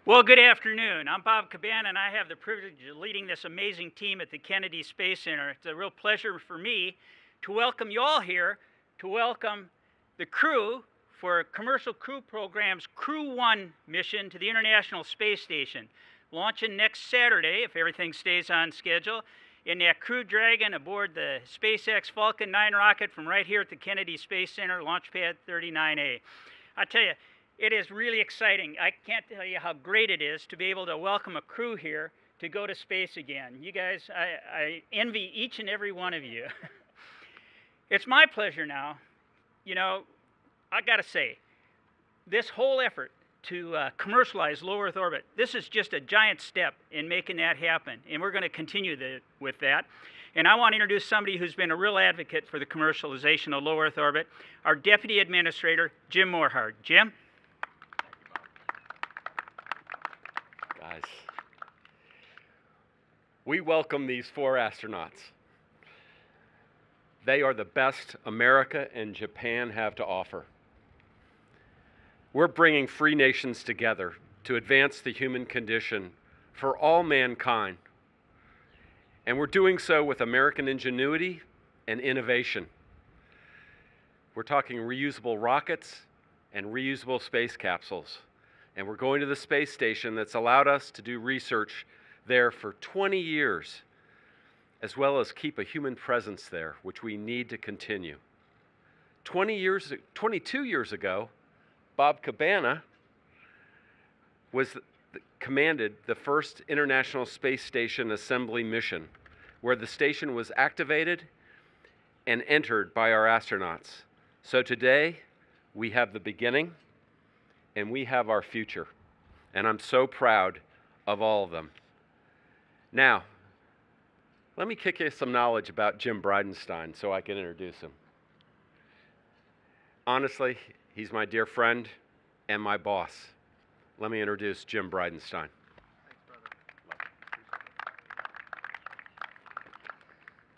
Well, good afternoon. I'm Bob Cabana, and I have the privilege of leading this amazing team at the Kennedy Space Center. It's a real pleasure for me to welcome you all here, to welcome the crew for Commercial Crew Program's Crew-1 mission to the International Space Station, launching next Saturday, if everything stays on schedule, in that Crew Dragon aboard the SpaceX Falcon 9 rocket from right here at the Kennedy Space Center, Launch Pad 39A. I tell you, it is really exciting. I can't tell you how great it is to be able to welcome a crew here to go to space again. You guys, I envy each and every one of you. It's my pleasure now. You know, I gotta say, this whole effort to commercialize low Earth orbit, this is just a giant step in making that happen, and we're gonna continue with that. And I want to introduce somebody who's been a real advocate for the commercialization of low Earth orbit, our Deputy Administrator, Jim Morhard. Jim? Guys, we welcome these 4 astronauts. They are the best America and Japan have to offer. We're bringing free nations together to advance the human condition for all mankind. And we're doing so with American ingenuity and innovation. We're talking reusable rockets and reusable space capsules. And we're going to the space station that's allowed us to do research there for 20 years, as well as keep a human presence there, which we need to continue. 22 years ago, Bob Cabana commanded the first International Space Station Assembly mission, where the station was activated and entered by our astronauts. So today, we have the beginning, and we have our future. And I'm so proud of all of them. Now, let me kick you some knowledge about Jim Bridenstine so I can introduce him. Honestly, he's my dear friend and my boss. Let me introduce Jim Bridenstine.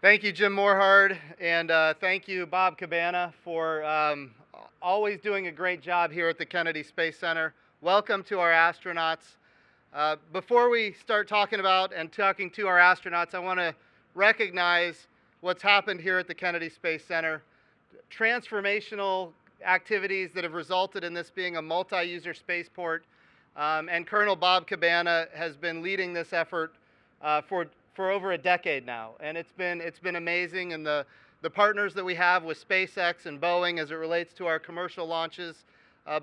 Thank you, Jim Morhard, and thank you, Bob Cabana, for always doing a great job here at the Kennedy Space Center. Welcome to our astronauts. Before we start talking about and talking to our astronauts, I want to recognize what's happened here at the Kennedy Space Center. Transformational activities that have resulted in this being a multi-user spaceport, and Colonel Bob Cabana has been leading this effort for over a decade now, and it's been amazing. And the partners that we have with SpaceX and Boeing as it relates to our commercial launches,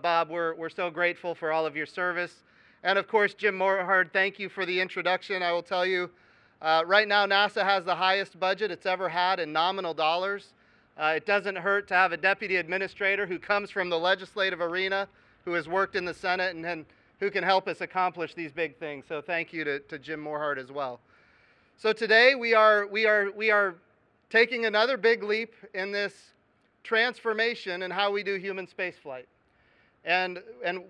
Bob, we're so grateful for all of your service. And of course, Jim Morhard, thank you for the introduction. I will tell you, right now NASA has the highest budget it's ever had in nominal dollars. It doesn't hurt to have a deputy administrator who comes from the legislative arena, who has worked in the Senate, and who can help us accomplish these big things. So thank you to Jim Morhard as well. So today we are taking another big leap in this transformation in how we do human spaceflight. And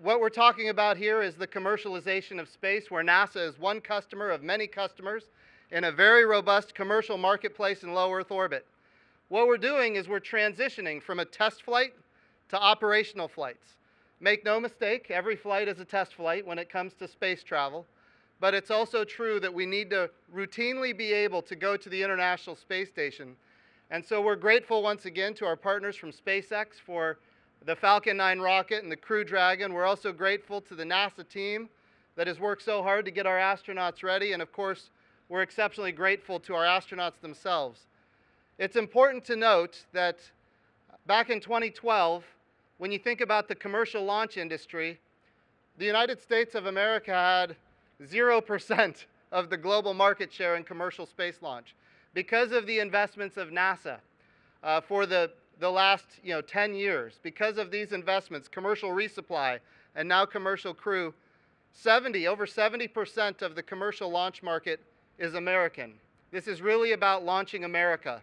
what we're talking about here is the commercialization of space, where NASA is one customer of many customers in a very robust commercial marketplace in low Earth orbit. What we're doing is we're transitioning from a test flight to operational flights. Make no mistake, every flight is a test flight when it comes to space travel. But it's also true that we need to routinely be able to go to the International Space Station. And so we're grateful once again to our partners from SpaceX for the Falcon 9 rocket and the Crew Dragon. We're also grateful to the NASA team that has worked so hard to get our astronauts ready. And of course, we're exceptionally grateful to our astronauts themselves. It's important to note that back in 2012, when you think about the commercial launch industry, the United States of America had 0% of the global market share in commercial space launch because of the investments of NASA for the last 10 years. Because of these investments, commercial resupply, and now commercial crew, over 70% of the commercial launch market is American. This is really about launching America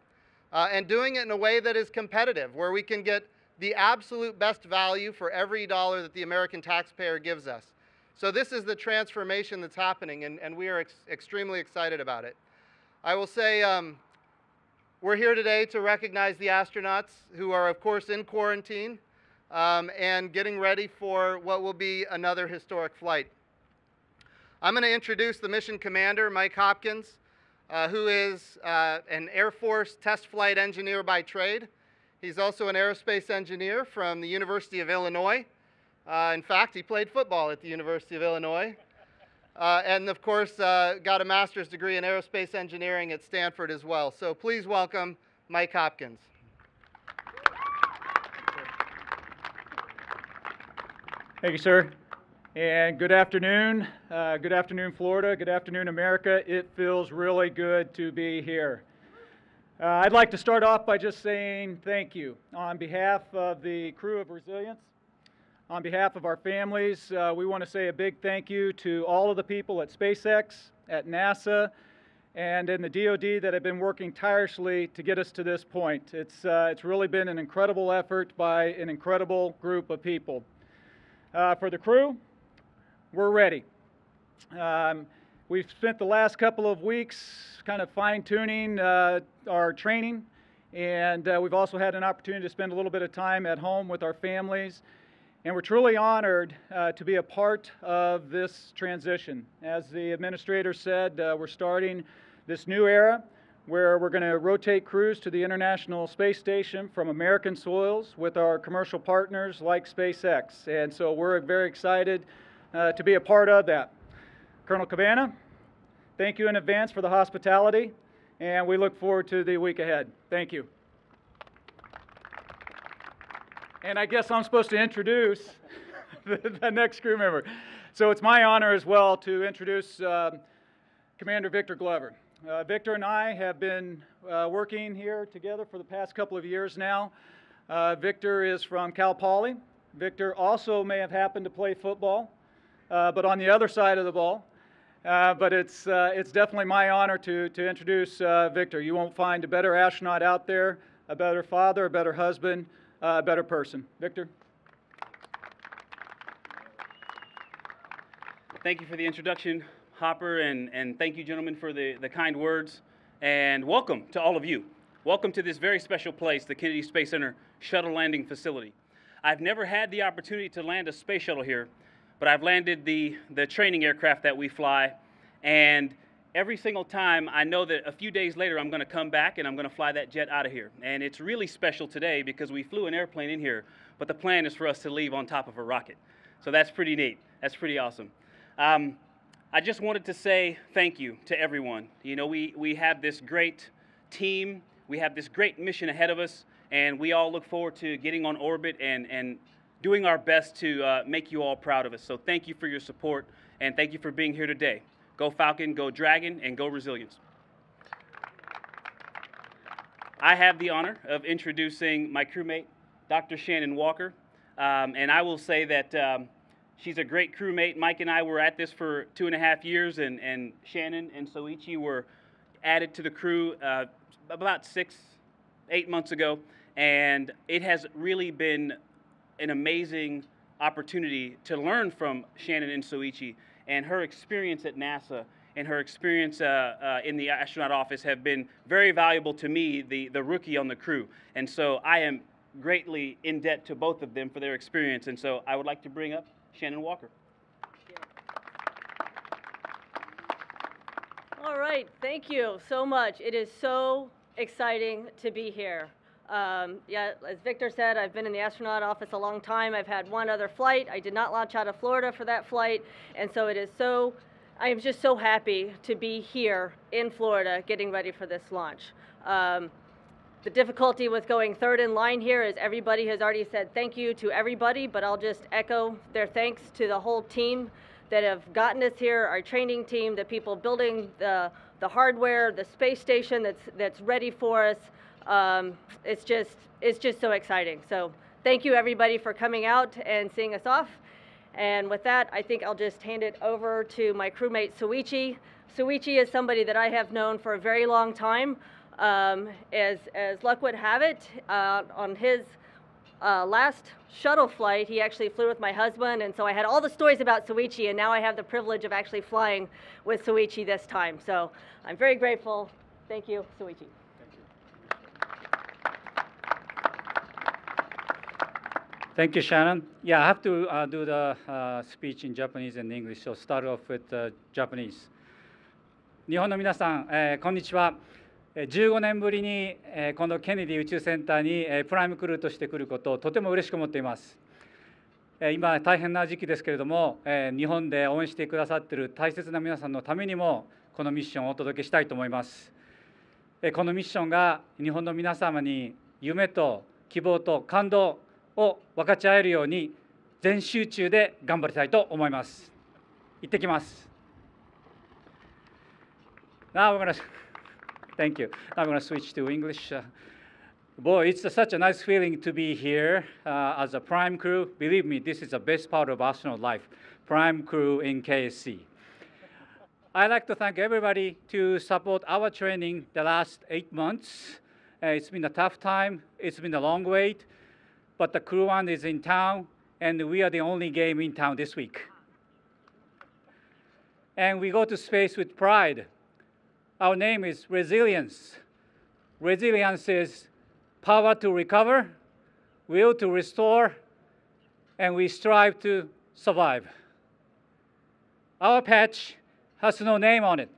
and doing it in a way that is competitive, where we can get the absolute best value for every dollar that the American taxpayer gives us. So this is the transformation that's happening, and we are extremely excited about it. I will say we're here today to recognize the astronauts who are, of course, in quarantine and getting ready for what will be another historic flight. I'm going to introduce the mission commander, Mike Hopkins, who is an Air Force test flight engineer by trade. He's also an aerospace engineer from the University of Illinois. In fact, he played football at the University of Illinois. And of course, got a master's degree in aerospace engineering at Stanford as well. So please welcome Mike Hopkins. Thank you, sir. And good afternoon. Good afternoon, Florida. Good afternoon, America. It feels really good to be here. I'd like to start off by just saying thank you. On behalf of the crew of Resilience, on behalf of our families, we want to say a big thank you to all of the people at SpaceX, at NASA, and in the DoD that have been working tirelessly to get us to this point. It's really been an incredible effort by an incredible group of people. For the crew, we're ready. We've spent the last couple of weeks kind of fine-tuning our training, and we've also had an opportunity to spend a little bit of time at home with our families, and we're truly honored to be a part of this transition. As the administrator said, we're starting this new era where we're going to rotate crews to the International Space Station from American soils with our commercial partners like SpaceX, and so we're very excited to be a part of that. Colonel Cabana, thank you in advance for the hospitality, and we look forward to the week ahead. Thank you. And I guess I'm supposed to introduce the next crew member. So it's my honor as well to introduce Commander Victor Glover. Victor and I have been working here together for the past couple of years now. Victor is from Cal Poly. Victor also may have happened to play football, but on the other side of the ball. But it's definitely my honor to introduce Victor. You won't find a better astronaut out there, a better father, a better husband, a better person. Victor. Thank you for the introduction, Hopper, and thank you, gentlemen, for the kind words. And welcome to all of you. Welcome to this very special place, the Kennedy Space Center Shuttle Landing Facility. I've never had the opportunity to land a space shuttle here, but I've landed the training aircraft that we fly, and every single time I know that a few days later I'm going to come back and I'm going to fly that jet out of here. And it's really special today because we flew an airplane in here, but the plan is for us to leave on top of a rocket. So that's pretty neat. That's pretty awesome. I just wanted to say thank you to everyone. You know, we have this great team, we have this great mission ahead of us, and we all look forward to getting on orbit and doing our best to make you all proud of us. So thank you for your support, and thank you for being here today. Go Falcon, go Dragon, and go Resilience. I have the honor of introducing my crewmate, Dr. Shannon Walker, and I will say that she's a great crewmate. Mike and I were at this for 2.5 years, and Shannon and Soichi were added to the crew about 6-8 months ago, and it has really been an amazing opportunity to learn from Shannon and Soichi, and her experience at NASA and her experience in the astronaut office have been very valuable to me, the rookie on the crew. And so I am greatly in debt to both of them for their experience, and so I would like to bring up Shannon Walker. All right, thank you so much. It is so exciting to be here. Yeah, as Victor said, I've been in the astronaut office a long time. I've had one other flight. I did not launch out of Florida for that flight, and so I am just so happy to be here in Florida getting ready for this launch. The difficulty with going third in line here is everybody has already said thank you to everybody, but I'll just echo their thanks to the whole team that have gotten us here, our training team, the people building the hardware, the space station that's ready for us. It's just so exciting. So thank you everybody for coming out and seeing us off. And with that, I think I'll just hand it over to my crewmate Soichi. Soichi is somebody that I have known for a very long time. As luck would have it, on his last shuttle flight, he actually flew with my husband, and so I had all the stories about Soichi, and now I have the privilege of actually flying with Soichi this time. So I'm very grateful. Thank you, Soichi. Thank you, Shannon. Yeah, I have to do the speech in Japanese and English, so start off with Japanese. 日本の皆さん、こんにちは。15年ぶりに、このケネディ宇宙センターに、プライムクルーとして来ることをとても嬉しく思っています。今、大変な時期ですけれども、日本で応援してくださっている大切な皆さんのためにも、このミッションをお届けしたいと思います。このミッションが日本の皆様に夢と希望と感動を分かち合えるように全集中で頑張りたいと思います。行ってきます。Now we're gonna thank you. Now we're gonna switch to English. Boy, it's such a nice feeling to be here as a prime crew. Believe me, this is the best part of astronaut life. Prime crew in KSC. I'd like to thank everybody to support our training the last 8 months. It's been a tough time. It's been a long wait. But the Crew-1 is in town, and we are the only game in town this week. And we go to space with pride. Our name is Resilience. Resilience is power to recover, will to restore, and we strive to survive. Our patch has no name on it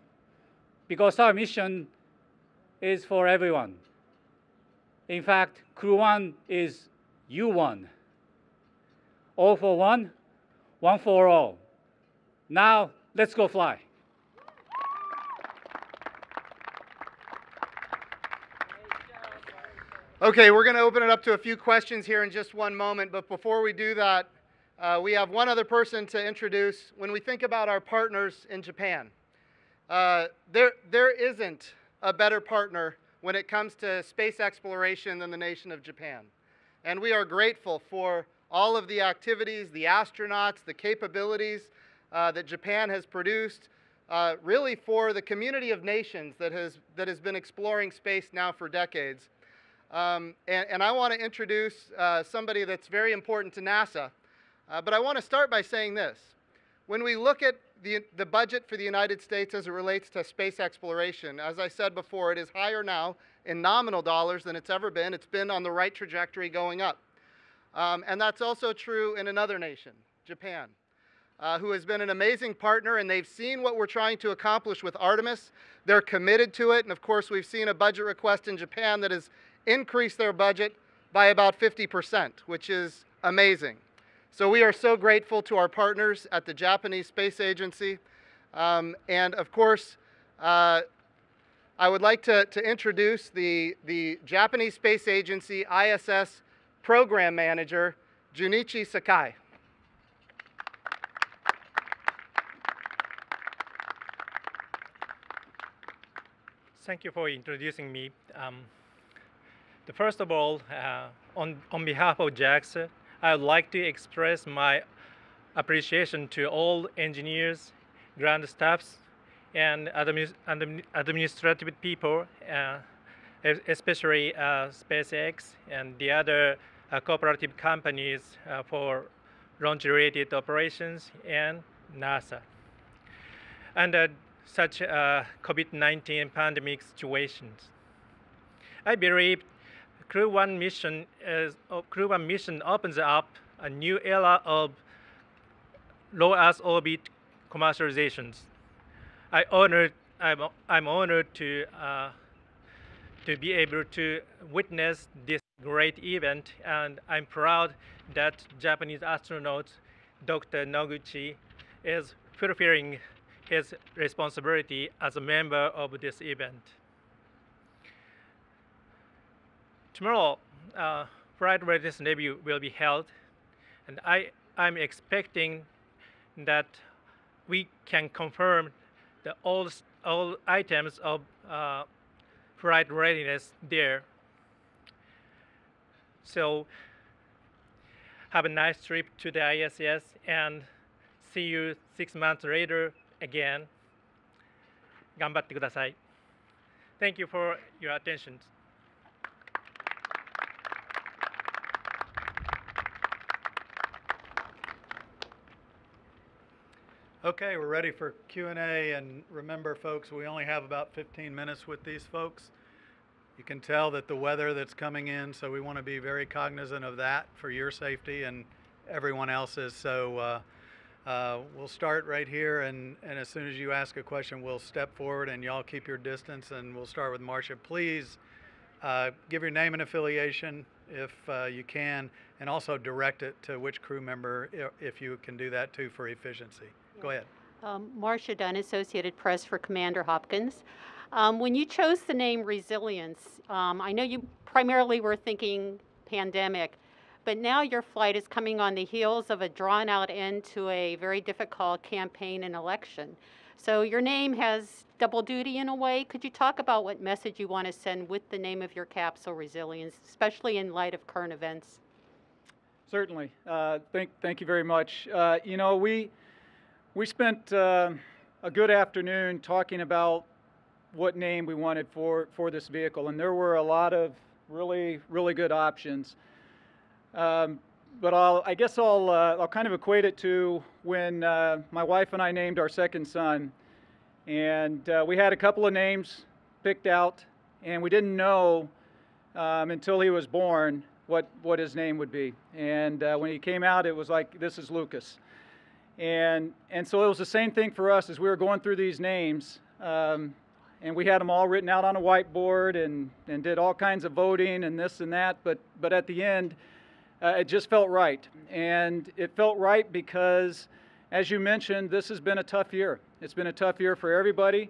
because our mission is for everyone. In fact, Crew-1 is U1. All for one, one for all. Now, let's go fly. Okay, we're going to open it up to a few questions here in just one moment, but before we do that, we have one other person to introduce. When we think about our partners in Japan, there isn't a better partner when it comes to space exploration than the nation of Japan. And we are grateful for all of the activities, the astronauts, the capabilities that Japan has produced, really for the community of nations that has been exploring space now for decades. And I want to introduce somebody that's very important to NASA. But I want to start by saying this. When we look at the budget for the United States as it relates to space exploration, as I said before, it is higher now in nominal dollars than it's ever been. It's been on the right trajectory going up. And that's also true in another nation, Japan, who has been an amazing partner, and they've seen what we're trying to accomplish with Artemis. They're committed to it, and of course we've seen a budget request in Japan that has increased their budget by about 50%, which is amazing. So we are so grateful to our partners at the Japanese Space Agency. And of course, I would like to introduce the Japanese Space Agency ISS Program Manager, Junichi Sakai. Thank you for introducing me. First of all, on behalf of JAXA, I would like to express my appreciation to all engineers, ground staffs, and administrative people, especially SpaceX and the other cooperative companies for launch-related operations and NASA. Under such COVID-19 pandemic situations, I believe Crew-1 mission opens up a new era of low Earth orbit commercializations. I'm honored to be able to witness this great event, and I'm proud that Japanese astronaut Dr. Noguchi is fulfilling his responsibility as a member of this event. Tomorrow, flight readiness review will be held, and I'm expecting that we can confirm all items of flight readiness there. So have a nice trip to the ISS, and see you 6 months later again. 頑張ってください. Thank you for your attention. Okay, we're ready for Q&A, and remember folks, we only have about 15 minutes with these folks. You can tell that the weather that's coming in, so we want to be very cognizant of that for your safety and everyone else's. So we'll start right here, and as soon as you ask a question, we'll step forward and y'all keep your distance, and we'll start with Marcia. Please give your name and affiliation if you can, and also direct it to which crew member if you can do that too for efficiency. Go ahead. Marcia Dunn, Associated Press for Commander Hopkins. When you chose the name Resilience, I know you primarily were thinking pandemic, but now your flight is coming on the heels of a drawn-out end to a very difficult campaign and election. So your name has double duty in a way. Could you talk about what message you want to send with the name of your capsule, Resilience, especially in light of current events? Certainly. Thank you very much. You know, we spent a good afternoon talking about what name we wanted for this vehicle, and there were a lot of really good options. But I guess I'll kind of equate it to when my wife and I named our second son, and we had a couple of names picked out, and we didn't know until he was born what his name would be. And when he came out, it was like, this is Lucas. And so it was the same thing for us as we were going through these names, and we had them all written out on a whiteboard and did all kinds of voting and this and that, but at the end, it just felt right. And it felt right because, as you mentioned, this has been a tough year. It's been a tough year for everybody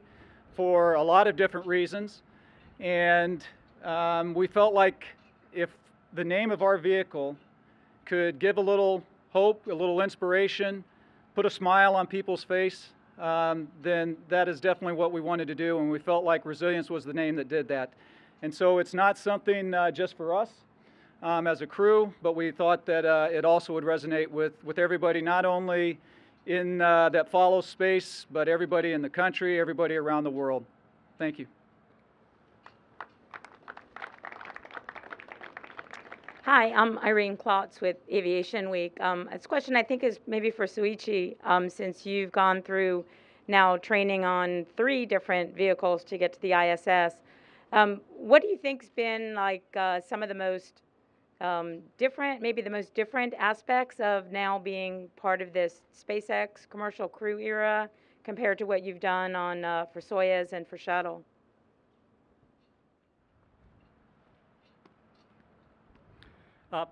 for a lot of different reasons. And we felt like if the name of our vehicle could give a little hope, a little inspiration, put a smile on people's face, then that is definitely what we wanted to do, and we felt like Resilience was the name that did that. And so it's not something just for us as a crew, but we thought that it also would resonate with everybody, not only in that follows space, but everybody in the country, everybody around the world. Thank you. Hi, I'm Irene Klotz with Aviation Week. This question I think is maybe for Soichi, since you've gone through now training on 3 different vehicles to get to the ISS. What do you think's been like some of the most different, maybe the most different aspects of now being part of this SpaceX commercial crew era compared to what you've done on for Soyuz and for Shuttle?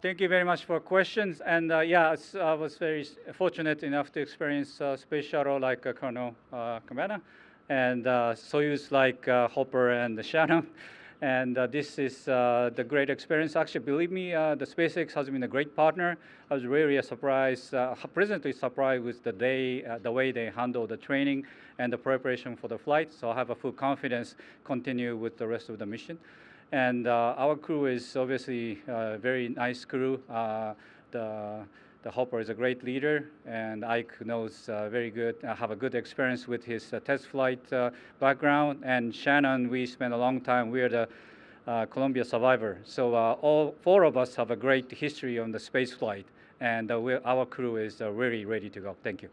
Thank you very much for questions. And yeah, I was very fortunate enough to experience space shuttle like Colonel Cabana, and Soyuz like Hopper and Shannon. And this is the great experience. Actually, believe me, the SpaceX has been a great partner. I was really surprised, pleasantly surprised with the way they handle the training and the preparation for the flight. So I have a full confidence continue with the rest of the mission. And our crew is obviously a very nice crew. The Hopper is a great leader, and Ike knows very good, have a good experience with his test flight background. And Shannon, we spent a long time, we are the Columbia survivor. So all 4 of us have a great history on the space flight, and our crew is really ready to go. Thank you.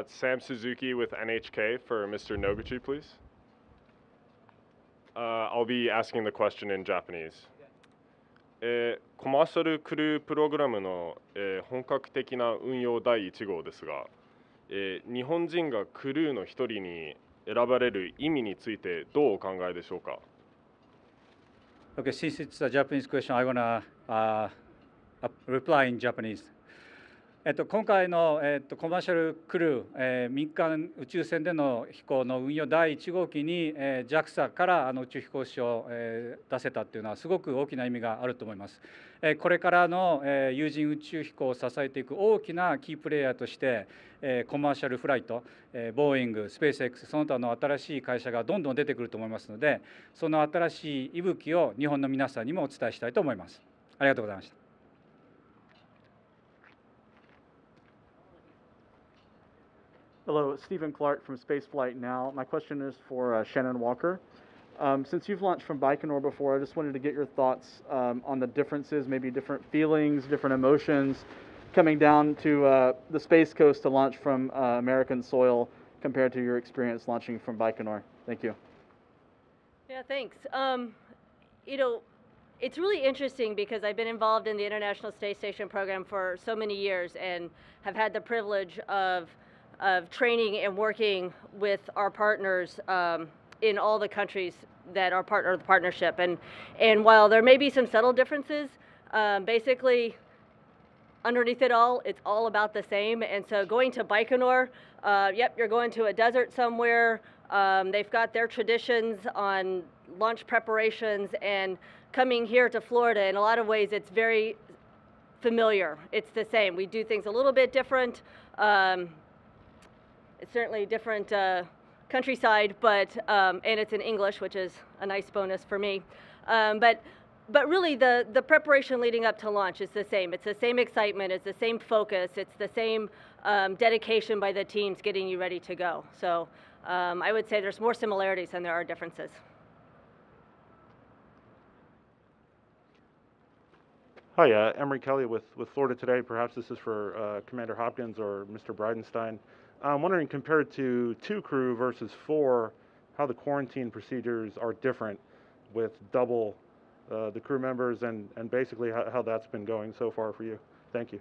Sam Suzuki with NHK for Mr. Noguchi, please. I'll be asking the question in Japanese. コマーシャルクループログラムの、本格的な運用第1号ですが、日本人がクルーの一人に選ばれる意味についてどうお考えでしょうか? Okay, since it's a Japanese question, I'm gonna reply in Japanese. 今回の、コマーシャルクルー、民間宇宙船での飛行の運用第1号機に、JAXA から宇宙飛行士を、出せたというのはすごく大きな意味があると思います。これからの、有人宇宙飛行を支えていく大きなキープレイヤーとして、コマーシャルフライト、ボーイング、スペース X その他の新しい会社がどんどん出てくると思いますので、その新しい息吹を日本の皆さんにもお伝えしたいと思います。ありがとうございました。Hello, Stephen Clark from Spaceflight Now. My question is for Shannon Walker. Since you've launched from Baikonur before, I just wanted to get your thoughts on the differences, maybe different feelings, different emotions coming down to the Space Coast to launch from American soil compared to your experience launching from Baikonur. Thank you. Yeah, thanks. You know, it's really interesting because I've been involved in the International Space Station program for so many years and have had the privilege of training and working with our partners in all the countries that are part of the partnership. And while there may be some subtle differences, basically underneath it all, it's all about the same. And so going to Baikonur, yep, you're going to a desert somewhere. They've got their traditions on launch preparations, and coming here to Florida, in a lot of ways, it's very familiar. It's the same. We do things a little bit different. It's certainly different countryside, but and it's in English, which is a nice bonus for me. But really, the preparation leading up to launch is the same. It's the same excitement. It's the same focus. It's the same dedication by the teams getting you ready to go. So I would say there's more similarities than there are differences. Hi, Emery Kelly with Florida Today. Perhaps this is for Commander Hopkins or Mr. Bridenstine. I'm wondering, compared to 2 crew versus 4, how the quarantine procedures are different with double the crew members, and basically how that's been going so far for you. Thank you.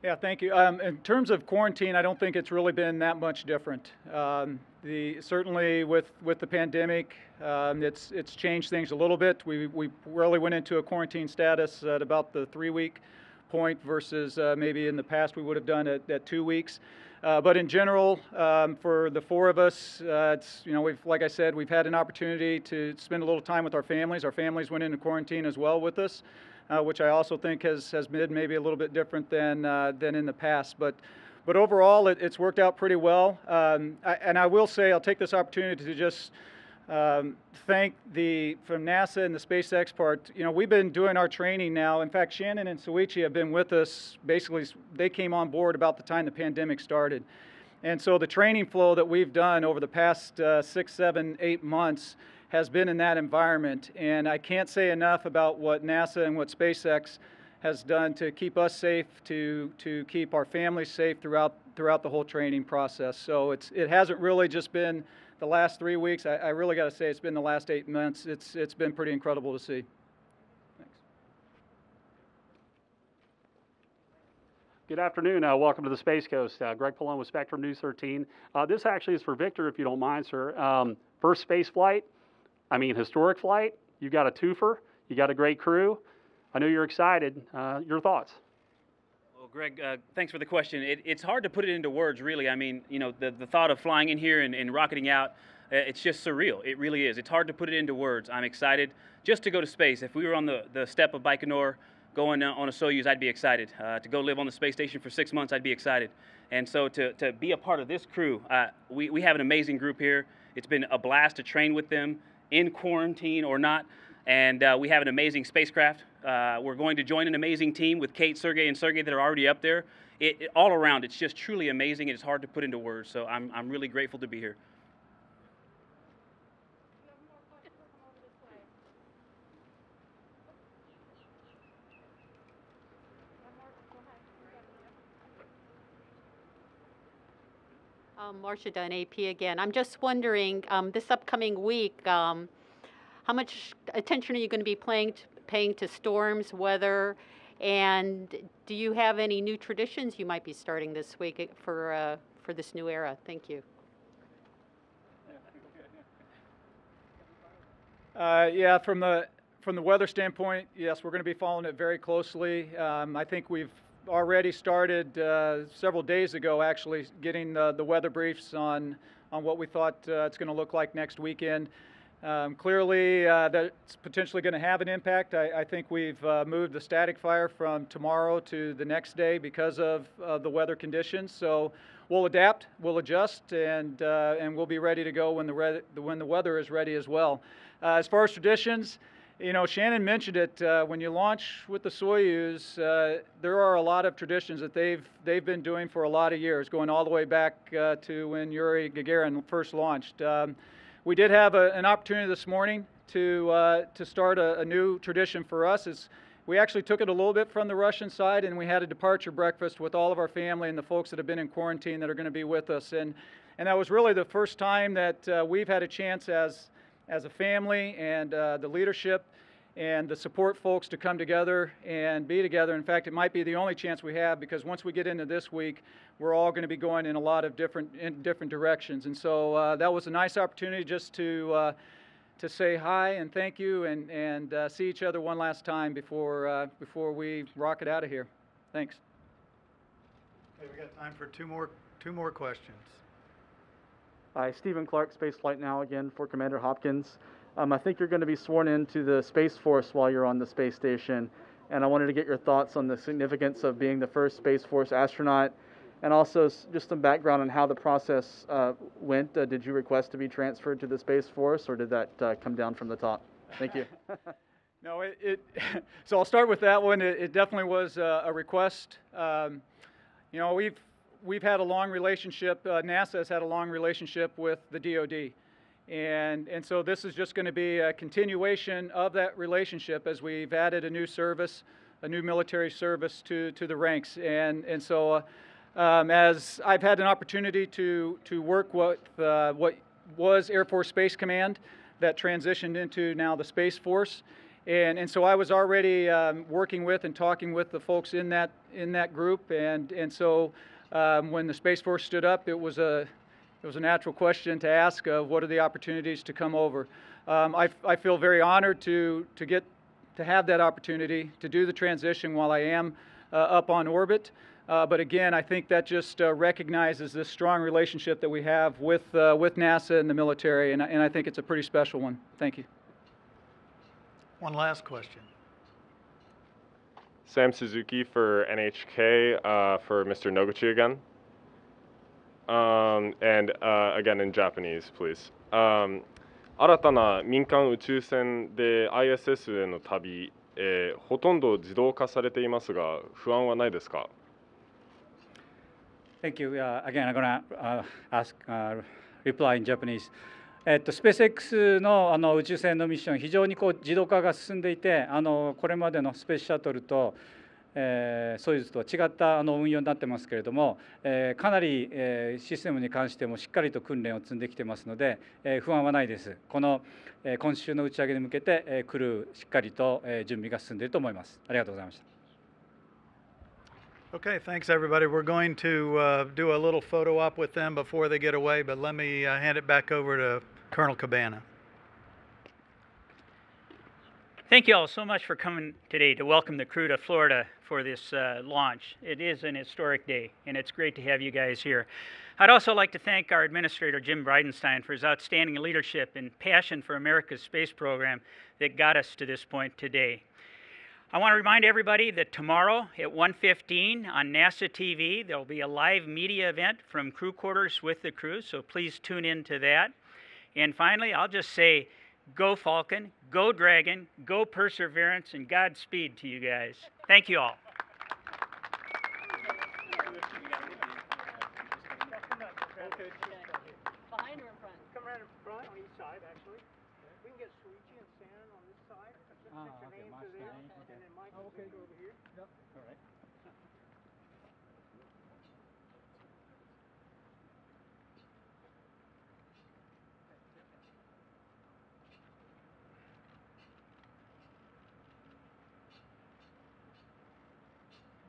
Yeah, thank you. In terms of quarantine, I don't think it's really been that much different. Certainly with the pandemic, it's changed things a little bit. We really went into a quarantine status at about the 3-week point versus maybe in the past we would have done it at 2 weeks. But in general, for the 4 of us, it's, you know, like I said, we've had an opportunity to spend a little time with our families. Our families went into quarantine as well with us, which I also think has been maybe a little bit different than in the past. But overall, it's worked out pretty well. And I will say, I'll take this opportunity to just thank from NASA and the SpaceX part. You know, we've been doing our training now. In fact, Shannon and Soichi have been with us. Basically, they came on board about the time the pandemic started. And so the training flow that we've done over the past 6, 7, 8 months has been in that environment. And I can't say enough about what NASA and what SpaceX has done to keep us safe, to keep our families safe throughout the whole training process. So it hasn't really just been the last 3 weeks. I really got to say it's been the last 8 months. It's been pretty incredible to see. Thanks. Good afternoon. Welcome to the Space Coast. Greg Pallone with Spectrum News 13. This actually is for Victor, if you don't mind, sir. First space flight, historic flight. You got a twofer. You got a great crew. I know you're excited. Your thoughts? Well, Greg, thanks for the question. It's hard to put it into words, really. I mean, you know, the thought of flying in here and rocketing out, it's just surreal. It really is. It's hard to put it into words. I'm excited just to go to space. If we were on the step of Baikonur going on a Soyuz, I'd be excited. To go live on the space station for 6 months, I'd be excited. And so to be a part of this crew, we have an amazing group here. It's been a blast to train with them, in quarantine or not. And we have an amazing spacecraft. We're going to join an amazing team with Kate, Sergey, and Sergey that are already up there. All around, it's just truly amazing, and it's hard to put into words. So I'm really grateful to be here. Marcia Dunn, AP again. I'm just wondering, this upcoming week, how much attention are you going to be paying to storms, weather, and do you have any new traditions you might be starting this week for this new era? Thank you. Yeah, from the weather standpoint, yes, we're going to be following it very closely. I think we've already started several days ago, actually, getting the weather briefs on what we thought it's going to look like next weekend. Clearly, that's potentially going to have an impact. I think we've moved the static fire from tomorrow to the next day because of the weather conditions. So we'll adapt, we'll adjust, and we'll be ready to go when the weather is ready as well. As far as traditions, you know, Shannon mentioned it. When you launch with the Soyuz, there are a lot of traditions that they've been doing for a lot of years, going all the way back to when Yuri Gagarin first launched. we did have an opportunity this morning to start a new tradition for us. We actually took it a little bit from the Russian side, and we had a departure breakfast with all of our family and the folks that have been in quarantine that are going to be with us. And that was really the first time that we've had a chance as a family and the leadership and the support folks to come together and be together. In fact, it might be the only chance we have, because once we get into this week, we're all going to be going in a lot of different directions. And so that was a nice opportunity just to say hi and thank you and see each other one last time before we rocket out of here. Thanks. Okay, we got time for two more questions. Hi, Stephen Clark, Spaceflight Now again for Commander Hopkins. I think you're going to be sworn into the Space Force while you're on the space station, and I wanted to get your thoughts on the significance of being the first Space Force astronaut, and also just some background on how the process went. Did you request to be transferred to the Space Force, or did that come down from the top? Thank you. No, so I'll start with that one. It definitely was a request. You know, we've had a long relationship. NASA has had a long relationship with the DoD. And so this is just going to be a continuation of that relationship as we've added a new service, a new military service to the ranks. And so as I've had an opportunity to work with what was Air Force Space Command that transitioned into now the Space Force. And so I was already working with and talking with the folks in that group. And so when the Space Force stood up, it was a natural question to ask of what are the opportunities to come over. I feel very honored to have that opportunity to do the transition while I am up on orbit. But again, I think that just recognizes this strong relationship that we have with NASA and the military, and I think it's a pretty special one. Thank you. One last question. Sam Suzuki for NHK for Mr. Noguchi again. And again in Japanese, please. 新たな民間宇宙船で ISS への旅、ほとんど自動化されていますが、不安はないですか? Thank you. Again, I'm going to reply in Japanese. SpaceX の宇宙船のミッション、非常に自動化が進んでいて、これまでのスペースシャトルとソユーズとは違った運用になってますけれども、かなりシステムに関してもしっかりと訓練を積んできてますので、不安はないです。今週の打ち上げに向けてクルーしっかりと準備が進んでいると思います。ありがとうございました。Okay, thanks everybody. We're going to do a little photo op with them before they get away, but let me hand it back over to Colonel Cabana. Thank you all so much for coming today to welcome the crew to Florida for this launch. It is an historic day, and it's great to have you guys here. I'd also like to thank our Administrator Jim Bridenstine for his outstanding leadership and passion for America's space program that got us to this point today. I want to remind everybody that tomorrow at 1:15 on NASA TV, there will be a live media event from crew quarters with the crew, so please tune in to that. And finally, I'll just say, go Falcon, go Dragon, go Perseverance, and Godspeed to you guys. Thank you all. Behind or in front? Come right in front on each side, actually. We can get Soichi and Shannon on this side. Just put your names to there, and then Michael can go over here. Yep. All right.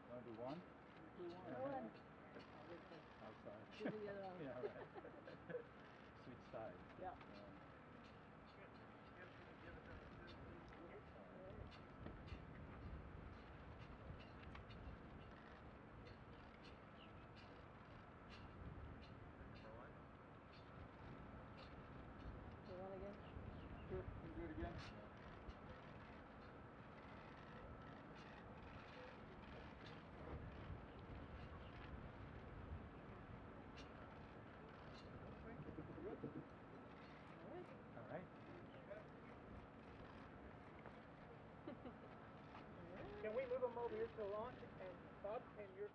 Want to do one? One. Outside. Do the other one. Yeah, all right. Switch sides. Yeah. Sure, can do it again. All right. Can we move them over here to launch? And Bob, and your